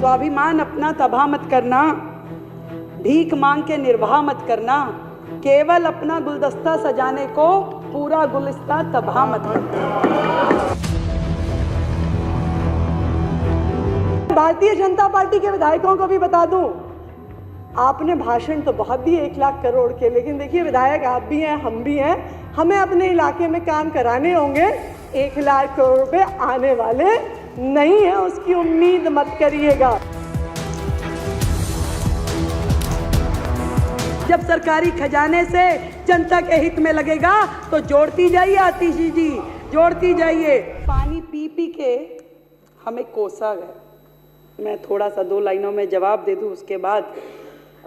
स्वाभिमान अपना तबाह मत करना, भीख मांग के निर्वाह मत करना, केवल अपना गुलदस्ता सजाने को पूरा गुलिस्ता तबाह मत करना। भारतीय जनता पार्टी के विधायकों को भी बता दूं, आपने भाषण तो बहुत दिए 1 लाख करोड़ के, लेकिन देखिए विधायक आप भी हैं, हम भी हैं, हमें अपने इलाके में काम कराने होंगे। 1 लाख करोड़ रुपए आने वाले नहीं है, उसकी उम्मीद मत करिएगा। जब सरकारी खजाने से जनता के हित में लगेगा तो जोड़ती जाइए आतिशी जी, जोड़ती जाइए। पानी पी पी के हमें कोसा गया। मैं थोड़ा सा 2 लाइनों में जवाब दे दूं, उसके बाद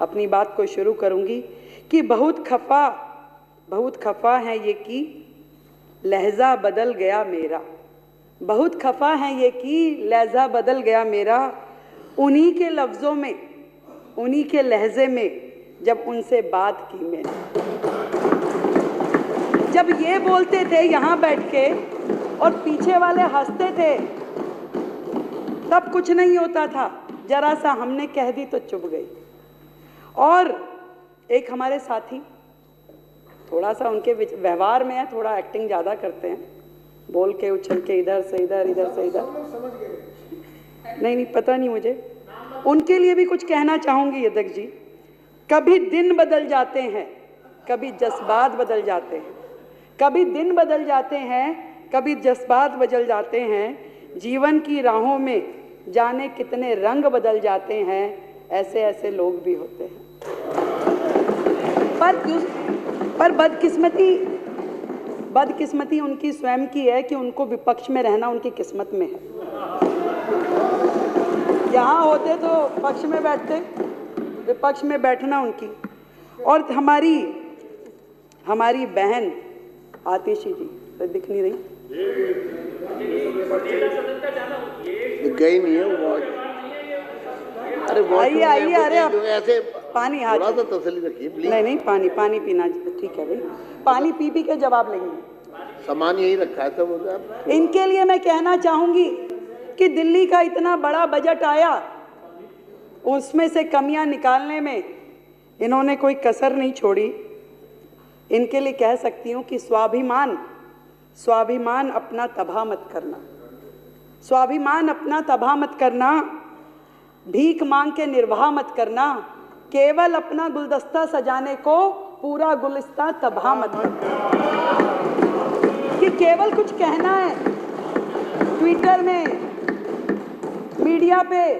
अपनी बात को शुरू करूंगी कि बहुत खफा है ये कि लहजा बदल गया मेरा, बहुत खफा है ये कि लहजा बदल गया मेरा, उन्हीं के लफ्ज़ों में, उन्हीं के लहजे में जब उनसे बात की मैंने। जब ये बोलते थे यहाँ बैठ के और पीछे वाले हंसते थे, तब कुछ नहीं होता था, जरा सा हमने कह दी तो चुप गई। और एक हमारे साथी, थोड़ा सा उनके व्यवहार में है, थोड़ा एक्टिंग ज़्यादा करते हैं, बोल के उछल के इधर से इधर, इधर से इधर, नहीं पता नहीं मुझे, उनके लिए भी कुछ कहना चाहूँगी अध्यक्ष जी। कभी दिन बदल जाते हैं, कभी जज्बात बदल जाते हैं, कभी दिन बदल जाते हैं, कभी जज्बात बदल जाते हैं, जीवन की राहों में जाने कितने रंग बदल जाते हैं, ऐसे ऐसे लोग भी होते हैं। पर बदकिस्मती उनकी स्वयं की है कि उनको विपक्ष में रहना उनकी किस्मत में है। यहाँ होते तो पक्ष में बैठते, विपक्ष में बैठना उनकी। और हमारी बहन आतिशी जी तो दिख नहीं रही, गई नहीं है वो। अरे आइए, अरे ऐसे पानी हाथ, थोड़ा सा तसल्ली रखिए प्लीज। नहीं पानी पीना ठीक है भाई, पानी पी के जवाब लेंगे। सामान यही रखा है तो वो इनके लिए मैं कहना चाहूंगी कि दिल्ली का इतना बड़ा बजट आया, उसमें से कमियां निकालने में इन्होंने कोई कसर नहीं छोड़ी। इनके लिए कह सकती हूं कि स्वाभिमान अपना तबाह मत करना, स्वाभिमान अपना तबाह मत करना, भीख मांग के निर्वाह मत करना, केवल अपना गुलदस्ता सजाने को पूरा गुलिस्ता तबाह मत करना। कि केवल कुछ कहना है ट्विटर में, मीडिया पे,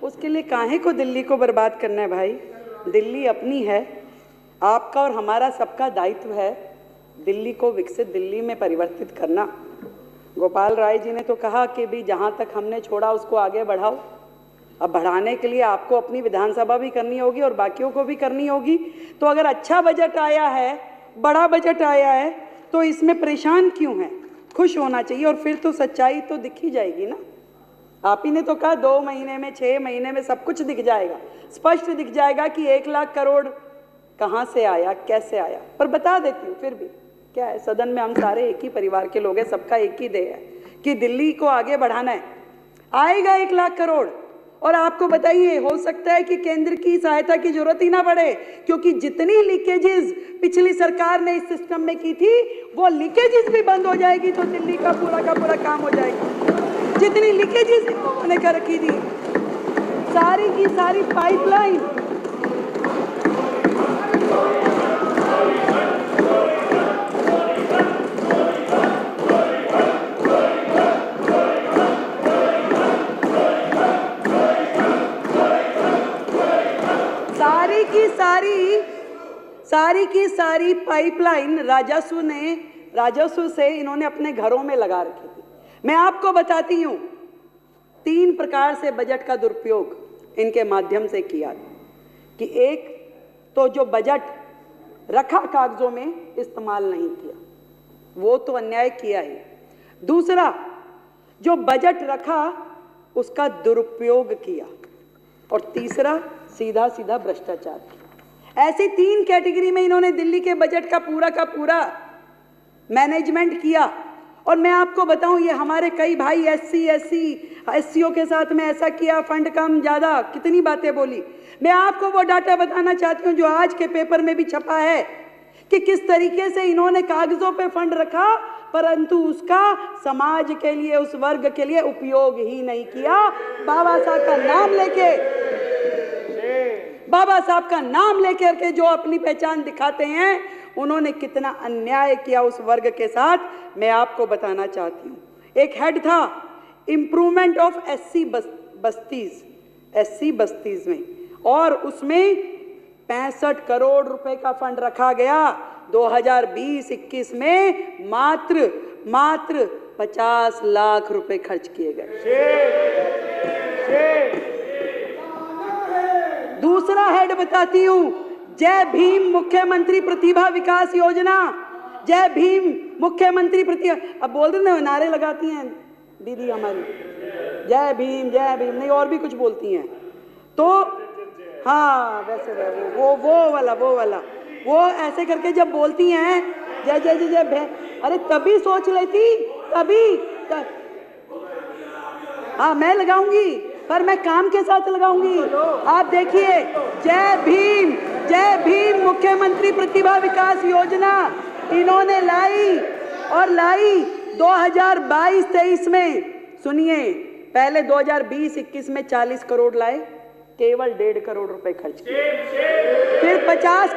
उसके लिए काहे को दिल्ली को बर्बाद करना है भाई। दिल्ली अपनी है, आपका और हमारा सबका दायित्व है दिल्ली को विकसित दिल्ली में परिवर्तित करना। गोपाल राय जी ने तो कहा कि भी जहाँ तक हमने छोड़ा उसको आगे बढ़ाओ। अब बढ़ाने के लिए आपको अपनी विधानसभा भी करनी होगी और बाकियों को भी करनी होगी। तो अगर अच्छा बजट आया है, बड़ा बजट आया है, तो इसमें परेशान क्यों हैं? खुश होना चाहिए। और फिर तो सच्चाई तो दिख ही जाएगी ना। आप ही ने तो कहा 2 महीने में, 6 महीने में सब कुछ दिख जाएगा, स्पष्ट दिख जाएगा कि 1 लाख करोड़ कहाँ से आया, कैसे आया। पर बता देती हूँ फिर भी, क्या है, सदन में हम सारे एक ही परिवार के लोग हैं, सबका एक ही ध्येय है कि दिल्ली को आगे बढ़ाना है। आएगा 1 लाख करोड़। और आपको बताइए, हो सकता है कि केंद्र की सहायता की जरूरत ही ना पड़े, क्योंकि जितनी लीकेजेस पिछली सरकार ने इस सिस्टम में की थी, वो लीकेजेस भी बंद हो जाएगी तो दिल्ली का पूरा काम हो जाएगा। जितनी लीकेजेस उन्होंने कर रखी थी, सारी की सारी पाइपलाइन, सारी की सारी पाइपलाइन राजस्व से इन्होंने अपने घरों में लगा रखी थी। मैं आपको बताती हूँ, 3 प्रकार से बजट का दुरुपयोग इनके माध्यम से किया कि एक तो जो बजट रखा कागजों में इस्तेमाल नहीं किया, वो तो अन्याय किया ही। दूसरा, जो बजट रखा उसका दुरुपयोग किया। और तीसरा, सीधा भ्रष्टाचार किया। ऐसी 3 कैटेगरी में इन्होंने दिल्ली के बजट का पूरा मैनेजमेंट किया। और मैं आपको बताऊं, ये हमारे कई भाई एससीओ के साथ में ऐसा किया, फंड कम ज़्यादा, कितनी बातें बोली। मैं आपको वो डाटा बताना चाहती हूँ जो आज के पेपर में भी छपा है कि किस तरीके से इन्होंने कागजों पे फंड रखा, परंतु उसका समाज के लिए, उस वर्ग के लिए उपयोग ही नहीं किया। बाबा साहब का नाम लेकर के जो अपनी पहचान दिखाते हैं, उन्होंने कितना अन्याय किया उस वर्ग के साथ, मैं आपको बताना चाहती हूँ। एक हेड था इम्प्रूवमेंट ऑफ एससी बस्तीज में, और उसमें 65 करोड़ रुपए का फंड रखा गया। 2020-21 में मात्र 50 लाख रुपए खर्च किए गए। दूसरा हेड बताती हूं, जय भीम मुख्यमंत्री प्रतिभा विकास योजना। जय भीम मुख्यमंत्री प्रतिभा, अब बोल रहे ना, नारे लगाती हैं दीदी हमारी, जय भीम नहीं, और भी कुछ बोलती हैं। तो हाँ, वैसे वो ऐसे करके जब बोलती हैं जय जय जय जय, अरे तभी सोच लेती, हाँ मैं लगाऊंगी, पर मैं काम के साथ लगाऊंगी। आप देखिए, जय भीम मुख्यमंत्री प्रतिभा विकास योजना इन्होंने लाई 2022-23 में। सुनिए, पहले 2020-21 में 40 करोड़ लाए, केवल 1.5 करोड़ रुपए खर्च किए। फिर 50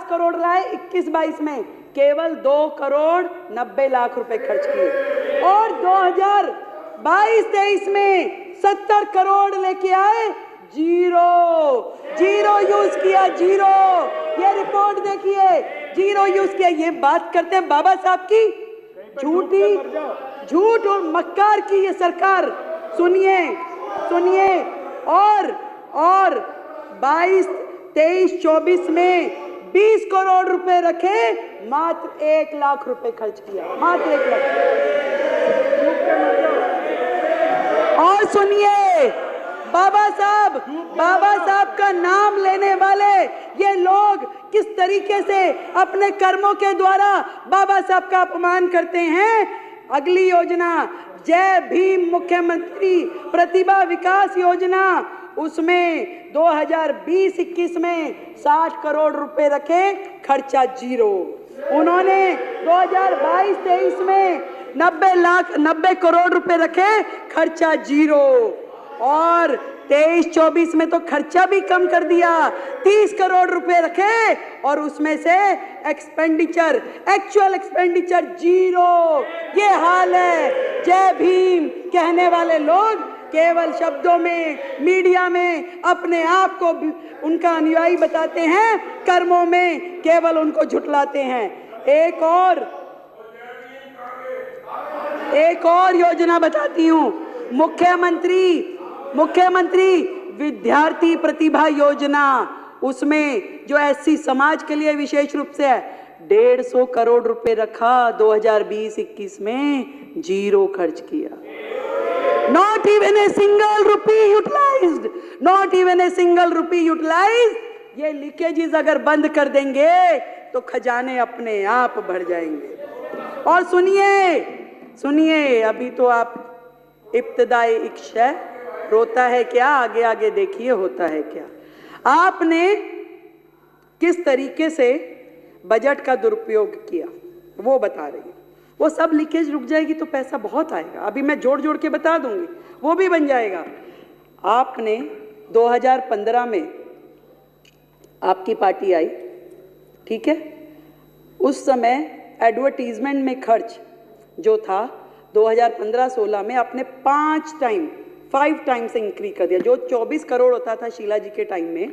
करोड़ लाए 21-22 में, केवल 2 करोड़ 90 लाख रुपए खर्च किए। और 2022-23 में 70 करोड़ लेके आए, जीरो यूज किया, जीरो। ये रिपोर्ट देखिए, जीरो यूज किया। ये बात करते हैं बाबा साहब की, झूठ और मक्कार की ये सरकार। सुनिए, और 22-23-24 में 20 करोड़ रुपए रखे, मात्र 1 लाख रुपए खर्च किया, मात्र 1 लाख। और सुनिए, बाबा साहब का नाम लेने वाले ये लोग किस तरीके से अपने कर्मों के द्वारा बाबा साहब का अपमान करते हैं। अगली योजना, जय भीम मुख्यमंत्री प्रतिभा विकास योजना, उसमें 2020-21 में 60 करोड़ रुपए रखे, खर्चा जीरो। उन्होंने 2022-23 में 90 करोड़ रुपए रखे, खर्चा जीरो। और 23-24 में तो खर्चा भी कम कर दिया, 30 करोड़ रुपए रखे, और उसमें से एक्चुअल एक्सपेंडिचर जीरो। ये हाल है। जय भीम कहने वाले लोग केवल शब्दों में, मीडिया में अपने आप को उनका अनुयायी बताते हैं, कर्मों में केवल उनको झुठलाते हैं। एक और योजना बताती हूँ, मुख्यमंत्री विद्यार्थी प्रतिभा योजना। उसमें जो एससी समाज के लिए विशेष रूप से है, 150 करोड़ रुपए रखा, 2020-21 में जीरो खर्च किया। Not even a single rupee utilized। ये लीकेजेस अगर बंद कर देंगे तो खजाने अपने आप भर जाएंगे। और सुनिए, अभी तो आप इब्तिदाई इक्श है, रोता है क्या, आगे आगे देखिए होता है क्या। आपने किस तरीके से बजट का दुरुपयोग किया वो बता रही हूँ। वो सब लीकेज रुक जाएगी तो पैसा बहुत आएगा, अभी मैं जोड़ के बता दूंगी, वो भी बन जाएगा। आपने 2015 में आपकी पार्टी आई, ठीक है, उस समय एडवर्टीजमेंट में खर्च जो था 2015-16 में आपने 5 टाइम्स इंक्रीज कर दिया। जो 24 करोड़ होता था शीला जी के टाइम में,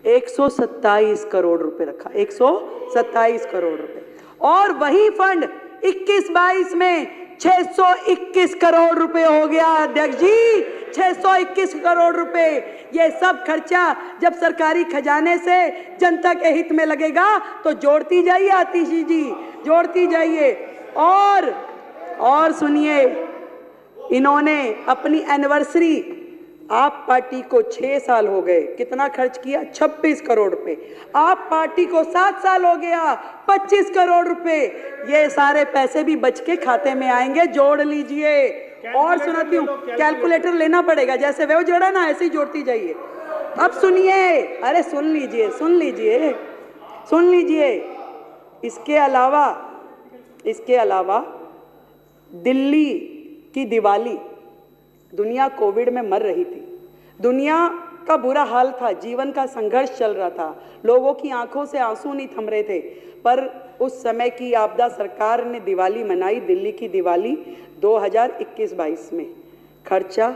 127 करोड़ रुपए रखा, 127 करोड़ रुपए। और वही फंड 21-22 में 621 करोड़ रुपए हो गया। अध्यक्ष जी, 621 करोड़ रुपए। ये सब खर्चा जब सरकारी खजाने से जनता के हित में लगेगा तो जोड़ती जाइए आतिशी जी, जोड़ती जाइए। और सुनिए, इन्होंने अपनी एनिवर्सरी आप पार्टी को 6 साल हो गए, कितना खर्च किया? 26 करोड़ रुपए। आप पार्टी को 7 साल हो गया, 25 करोड़ रुपए। ये सारे पैसे भी बच के खाते में आएंगे, जोड़ लीजिए। और सुनाती हूँ, कैलकुलेटर लेना पड़ेगा, जैसे वो जोड़ा ना ऐसे ही जोड़ती जाइए। अब सुनिए, अरे सुन लीजिए, सुन लीजिए, सुन लीजिए। इसके अलावा दिल्ली की दिवाली, दुनिया कोविड में मर रही थी, दुनिया का बुरा हाल था, जीवन का संघर्ष चल रहा था, लोगों की आंखों से आंसू नहीं थम रहे थे, पर उस समय की आपदा सरकार ने दिवाली मनाई, दिल्ली की दिवाली 2021-22 में। खर्चा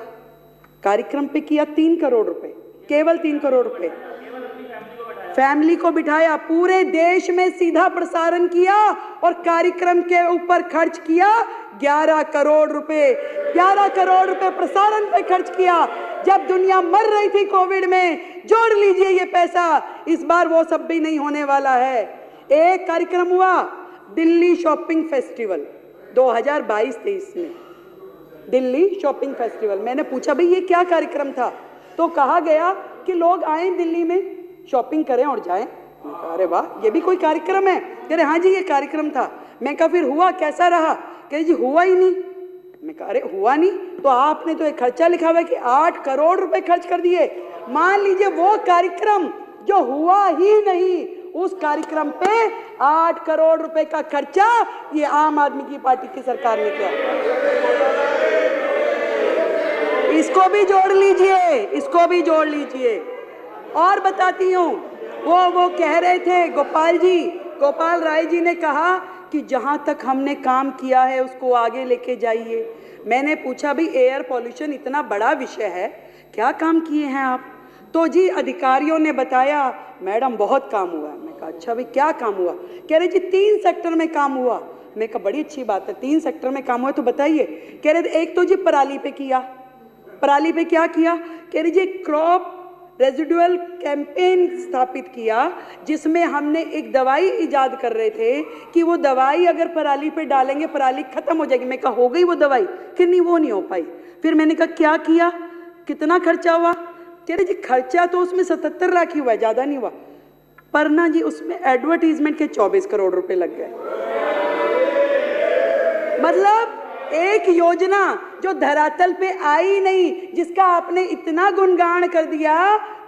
कार्यक्रम पे किया 3 करोड़ रुपए, केवल 3 करोड़ रुपए। फैमिली को बिठाया, पूरे देश में सीधा प्रसारण किया और कार्यक्रम के ऊपर खर्च किया 11 करोड़ रुपए। 11 करोड़ रुपए प्रसारण पे खर्च किया जब दुनिया मर रही थी कोविड में। जोड़ लीजिए ये पैसा। इस बार वो सब भी नहीं होने वाला है। एक कार्यक्रम हुआ दिल्ली शॉपिंग फेस्टिवल 2022-23 में, दिल्ली शॉपिंग फेस्टिवल। मैंने पूछा भाई ये क्या कार्यक्रम था, तो कहा गया कि लोग आए दिल्ली में, शॉपिंग करें और जाएं। अरे वाह, ये भी कोई कार्यक्रम है? कह रहे हाँ जी ये कार्यक्रम था। मैं कहा फिर हुआ, कैसा रहा? कह रहे जी हुआ ही नहीं। मैं कहा अरे हुआ नहीं तो आपने तो एक खर्चा लिखा हुआ है कि 8 करोड़ रुपए खर्च कर दिए। मान लीजिए वो कार्यक्रम जो हुआ ही नहीं, उस कार्यक्रम पे 8 करोड़ रुपए का खर्चा ये आम आदमी की पार्टी की सरकार ने किया। इसको भी जोड़ लीजिए, इसको भी जोड़ लीजिए। और बताती हूँ, वो कह रहे थे गोपाल राय जी ने कहा कि जहाँ तक हमने काम किया है उसको आगे लेके जाइए। मैंने पूछा भी एयर पॉल्यूशन इतना बड़ा विषय है, क्या काम किए हैं आप? तो जी अधिकारियों ने बताया मैडम बहुत काम हुआ है। मैं कहा अच्छा भाई क्या काम हुआ? कह रहे जी 3 सेक्टर में काम हुआ। मैं कहा बड़ी अच्छी बात है, 3 सेक्टर में काम हुआ तो बताइए। कह रहे एक तो जी पराली पे किया। पराली पे क्या किया? कह रही जी क्रॉप रेजिडुअल कैंपेन स्थापित किया, जिसमें हमने एक दवाई इजाद कर रहे थे कि वो दवाई अगर पराली पे डालेंगे पराली खत्म हो जाएगी। मैं कहा हो गई वो दवाई? कि नहीं वो नहीं हो पाई। फिर मैंने कहा क्या किया, कितना खर्चा हुआ? कह रहे जी खर्चा तो उसमें 77 लाख ही हुआ है, ज़्यादा नहीं हुआ। पर ना जी उसमें एडवर्टीजमेंट के 24 करोड़ रुपए लग गए। मतलब एक योजना जो धरातल पे आई नहीं, जिसका आपने इतना गुणगान कर दिया,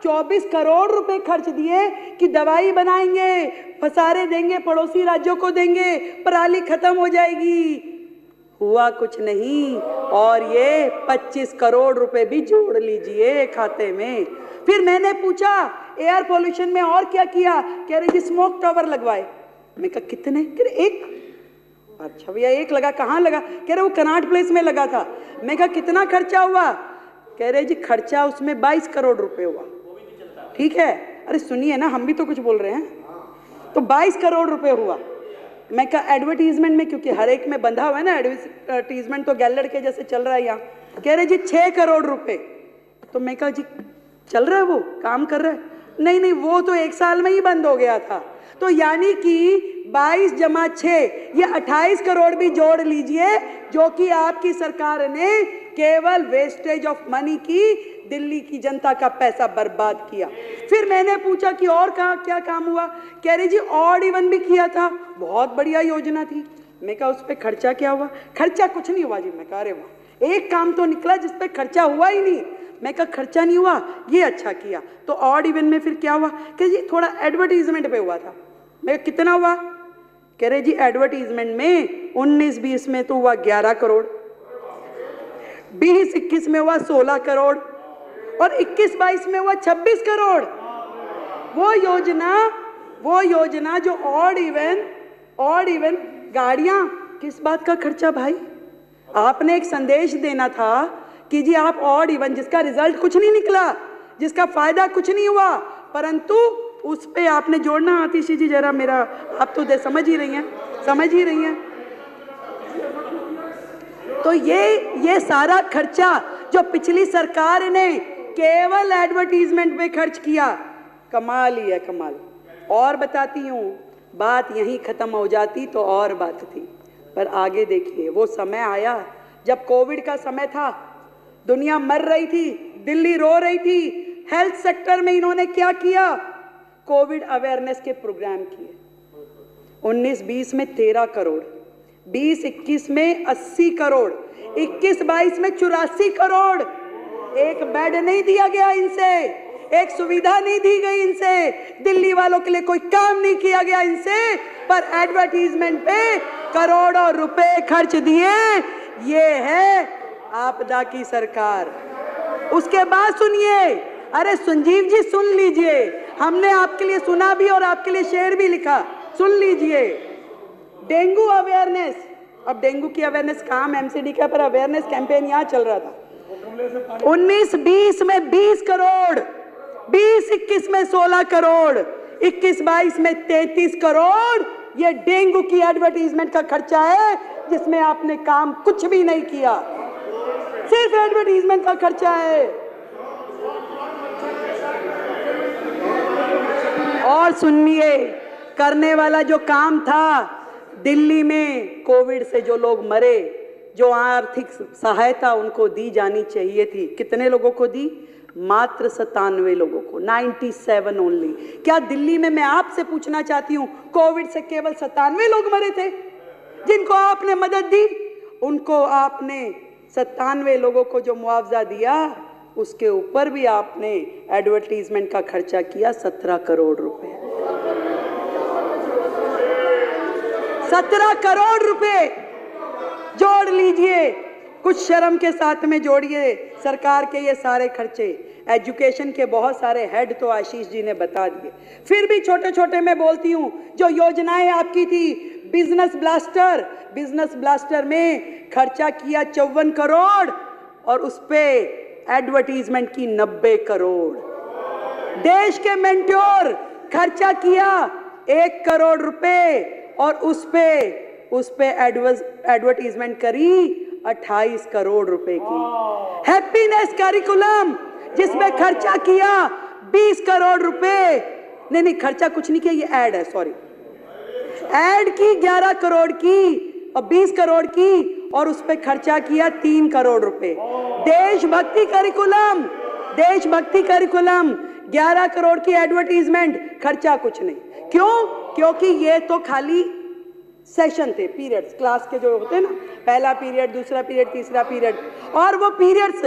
24 करोड़ रुपए खर्च दिए कि दवाई बनाएंगे, फसारे देंगे, पड़ोसी राज्यों को देंगे, पराली खत्म हो जाएगी। हुआ कुछ नहीं। और ये 25 करोड़ रुपए भी जोड़ लीजिए खाते में। फिर मैंने पूछा एयर पोल्यूशन में और क्या किया? कह रहे जी स्मोक टावर लगवाए। मैं कहा कितने? कह रहे 1। अच्छा भैया 1 लगा, कहाँ लगा? कह रहे वो कनॉट प्लेस में लगा था। मैं कहा कितना खर्चा हुआ? कह रहे जी खर्चा उसमें 22 करोड़ रुपए हुआ। ठीक है, अरे सुनिए ना, हम भी तो कुछ बोल रहे हैं। तो 22 करोड़ रुपए हुआ। मैं कहा एडवर्टीजमेंट में, क्योंकि हर एक में बंधा हुआ है ना एडवर्टीजमेंट, तो गैलड़ के जैसे चल रहा है यहाँ। कह रहे जी 6 करोड़ रुपए। तो मैं कहा जी चल रहा है, वो काम कर रहा है? नहीं वो तो 1 साल में ही बंद हो गया था। तो यानी कि 22 जमा 6 ये 28 करोड़ भी जोड़ लीजिए, जो कि आपकी सरकार ने केवल वेस्टेज ऑफ मनी की दिल्ली की जनता का पैसा बर्बाद किया। फिर मैंने पूछा कि और क्या काम हुआ? कह रही जी ऑड इवन भी किया था, बहुत बढ़िया योजना थी। मैं कहा उस पर खर्चा क्या हुआ? खर्चा कुछ नहीं हुआ जी। मैं कहा अरे वाह, एक काम तो निकला जिस पे खर्चा हुआ ही नहीं। मैं कहा खर्चा नहीं हुआ, ये अच्छा किया। तो ऑड इवन में फिर क्या हुआ? कह जी थोड़ा एडवर्टीजमेंट पे हुआ था। मैं कितना हुआ? कह रहे जी एडवर्टीजमेंट में 19-20 में तो हुआ 11 करोड़, 20-21 में हुआ 16 करोड़ और 21-22 में हुआ 26 करोड़। वो योजना जो ऑड इवन गाड़ियां, किस बात का खर्चा भाई? आपने एक संदेश देना था कि जी आप ऑड इवन, जिसका रिजल्ट कुछ नहीं निकला, जिसका फायदा कुछ नहीं हुआ, परंतु उस पे आपने जोड़ना। आतिशी जी जरा मेरा, आप तो समझ ही रही हैं। तो ये सारा खर्चा जो पिछली सरकार ने केवल एडवर्टीजमेंट पे खर्च किया, कमाल ही है, कमाल। और बताती हूँ, बात यहीं खत्म हो जाती तो और बात थी, पर आगे देखिए वो समय आया जब कोविड का समय था, दुनिया मर रही थी, दिल्ली रो रही थी। हेल्थ सेक्टर में इन्होंने क्या किया? कोविड अवेयरनेस के प्रोग्राम किए। 19-20 में 13 करोड़, 20-21 में 80 करोड़, 21-22 में 84 करोड़। एक बेड नहीं दिया गया इनसे, एक सुविधा नहीं दी गई इनसे, दिल्ली वालों के लिए कोई काम नहीं किया गया इनसे, पर एडवर्टीजमेंट पे करोड़ों रुपए खर्च दिए। ये है आपदा की सरकार। उसके बाद सुनिए, अरे संजीव जी सुन लीजिए, हमने आपके लिए सुना भी और आपके लिए शेर भी लिखा, सुन लीजिए। डेंगू अवेयरनेस, अब डेंगू की अवेयरनेस काम एमसीडी का, पर अवेयरनेस कैंपेन यहाँ चल रहा था। 19-20 में 20 करोड़, 20-21 में 16 करोड़, 21-22 में 33 करोड़। ये डेंगू की एडवर्टीजमेंट का खर्चा है, जिसमें आपने काम कुछ भी नहीं किया, सिर्फ एडवर्टीजमेंट का खर्चा है। और सुनिए, करने वाला जो काम था, दिल्ली में कोविड से जो लोग मरे, जो आर्थिक सहायता उनको दी जानी चाहिए थी, कितने लोगों को दी? मात्र 97 लोगों को, 97 ओनली। क्या दिल्ली में, मैं आपसे पूछना चाहती हूं, कोविड से केवल 97 लोग मरे थे जिनको आपने मदद दी? उनको आपने 97 लोगों को जो मुआवजा दिया, उसके ऊपर भी आपने एडवर्टीजमेंट का खर्चा किया 17 करोड़ रुपए। 17 करोड़ रुपए जोड़ लीजिए, कुछ शर्म के साथ में जोड़िए सरकार के ये सारे खर्चे। एजुकेशन के बहुत सारे हेड तो आशीष जी ने बता दिए, फिर भी छोटे छोटे मैं बोलती हूँ। जो योजनाएं आपकी थी, बिजनेस ब्लास्टर में खर्चा किया 54 करोड़ और उस पे एडवर्टीजमेंट की 90 करोड़। देश के मेंटोर खर्चा किया 1 करोड़ रुपए और उस पे एडवर्टीजमेंट करी 28 करोड़ रुपए की। हैप्पीनेस करिकुलम जिसमें खर्चा किया 20 करोड़ रुपए, नहीं खर्चा कुछ नहीं किया, ये ऐड है, सॉरी, ऐड की 11 करोड़ की और 20 करोड़ की और उस पे खर्चा किया 3 करोड़ रुपए। देशभक्ति करिकुलम 11 करोड़ की एडवर्टीजमेंट, खर्चा कुछ नहीं। क्यों? क्योंकि ये तो खाली सेशन थे, पीरियड्स, क्लास के जो होते हैं ना, पहला पीरियड, दूसरा पीरियड, तीसरा पीरियड, और वो पीरियड्स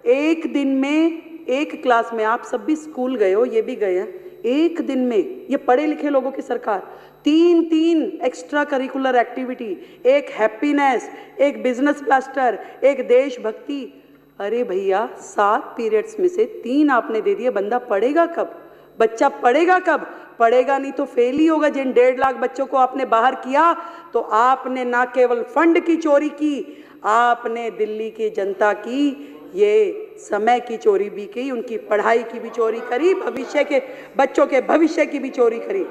एक दिन में, एक क्लास में, आप सब भी स्कूल गए हो, ये भी गए हैं, एक दिन में ये पढ़े लिखे लोगों की सरकार 3 एक्स्ट्रा करिकुलर एक्टिविटी, एक हैप्पीनेस, एक बिजनेस ब्लास्टर, एक देशभक्ति। अरे भैया, 7 पीरियड्स में से 3 आपने दे दिए, बंदा पढ़ेगा कब? बच्चा पढ़ेगा कब? पढ़ेगा नहीं तो फेल ही होगा। जिन 1.5 लाख बच्चों को आपने बाहर किया, तो आपने ना केवल फंड की चोरी की, आपने दिल्ली की जनता की ये समय की चोरी भी की, उनकी पढ़ाई की भी चोरी करी, भविष्य के बच्चों के भविष्य की भी चोरी करी।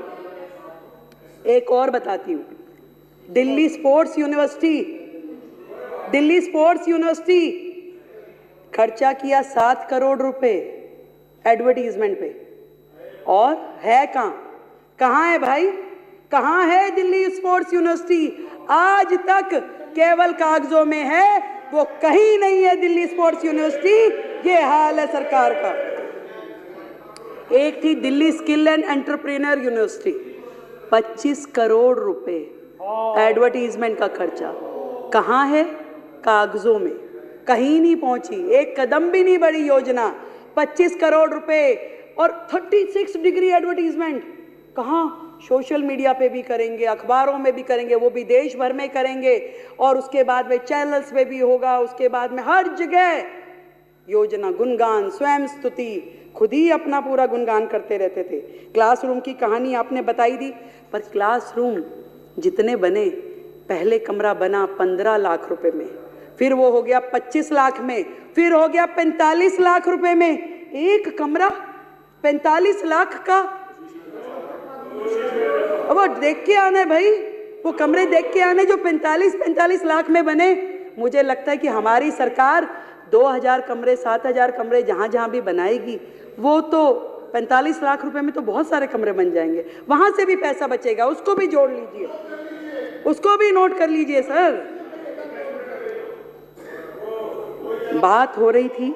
एक और बताती हूँ, दिल्ली स्पोर्ट्स यूनिवर्सिटी खर्चा किया 7 करोड़ रुपए एडवर्टीजमेंट पे, और है कहाँ है भाई? कहाँ है दिल्ली स्पोर्ट्स यूनिवर्सिटी? आज तक केवल कागजों में है, वो कहीं नहीं है दिल्ली स्पोर्ट्स यूनिवर्सिटी। ये हाल है सरकार का। एक थी Delhi skill and entrepreneur university, 25 crore रुपए एडवर्टीजमेंट का खर्चा। कहाँ है? कागजों में, कहीं नहीं पहुंची, एक कदम भी नहीं बढ़ी योजना। 25 करोड़ रुपए और 36 डिग्री एडवर्टीजमेंट। कहाँ? सोशल मीडिया पे भी करेंगे, अखबारों में भी करेंगे, वो भी देश भर में करेंगे, और उसके बाद में चैनल्स पे भी होगा, उसके बाद में हर जगह योजना, गुणगान, स्वयं स्तुति, खुद ही अपना पूरा गुणगान करते रहते थे। क्लासरूम की कहानी आपने बताई दी, पर क्लासरूम जितने बने, पहले कमरा बना 15 लाख रुपए में, फिर वो हो गया 25 लाख में, फिर हो गया 45 लाख रुपए में। एक कमरा 45 लाख का, वो देख के आने भाई, वो कमरे देख के आने जो 45 लाख में बने। मुझे लगता है कि हमारी सरकार 2000 कमरे, 7000 कमरे जहाँ भी बनाएगी, वो तो 45 लाख रुपए में तो बहुत सारे कमरे बन जाएंगे। वहां से भी पैसा बचेगा, उसको भी जोड़ लीजिए, उसको भी नोट कर लीजिए सर। बात हो रही थी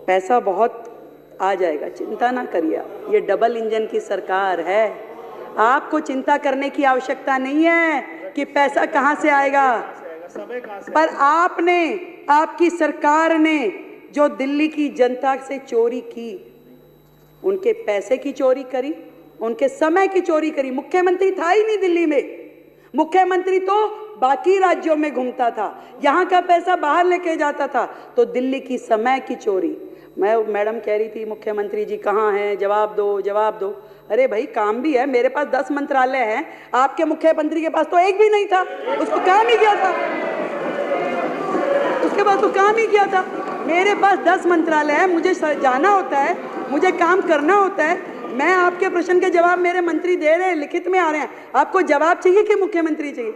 पैसा बहुत आ जाएगा, चिंता ना करिए आप। ये डबल इंजन की सरकार है, आपको चिंता करने की आवश्यकता नहीं है कि पैसा कहां से आएगा। पर आपने, आपकी सरकार ने जो दिल्ली की जनता से चोरी की, उनके पैसे की चोरी करी, उनके समय की चोरी करी। मुख्यमंत्री था ही नहीं दिल्ली में, मुख्यमंत्री तो बाकी राज्यों में घूमता था, यहाँ का पैसा बाहर लेके जाता था। तो दिल्ली की समय की चोरी। मैडम कह रही थी मुख्यमंत्री जी कहाँ हैं, जवाब दो जवाब दो। अरे भाई काम भी है, मेरे पास 10 मंत्रालय हैं, आपके मुख्यमंत्री के पास तो एक भी नहीं था, उसको काम ही किया था, उसके पास तो काम ही किया था। मेरे पास 10 मंत्रालय है, मुझे जाना होता है, मुझे काम करना होता है। मैं आपके प्रश्न के जवाब मेरे मंत्री दे रहे हैं, लिखित में आ रहे हैं। आपको जवाब चाहिए कि मुख्यमंत्री चाहिए?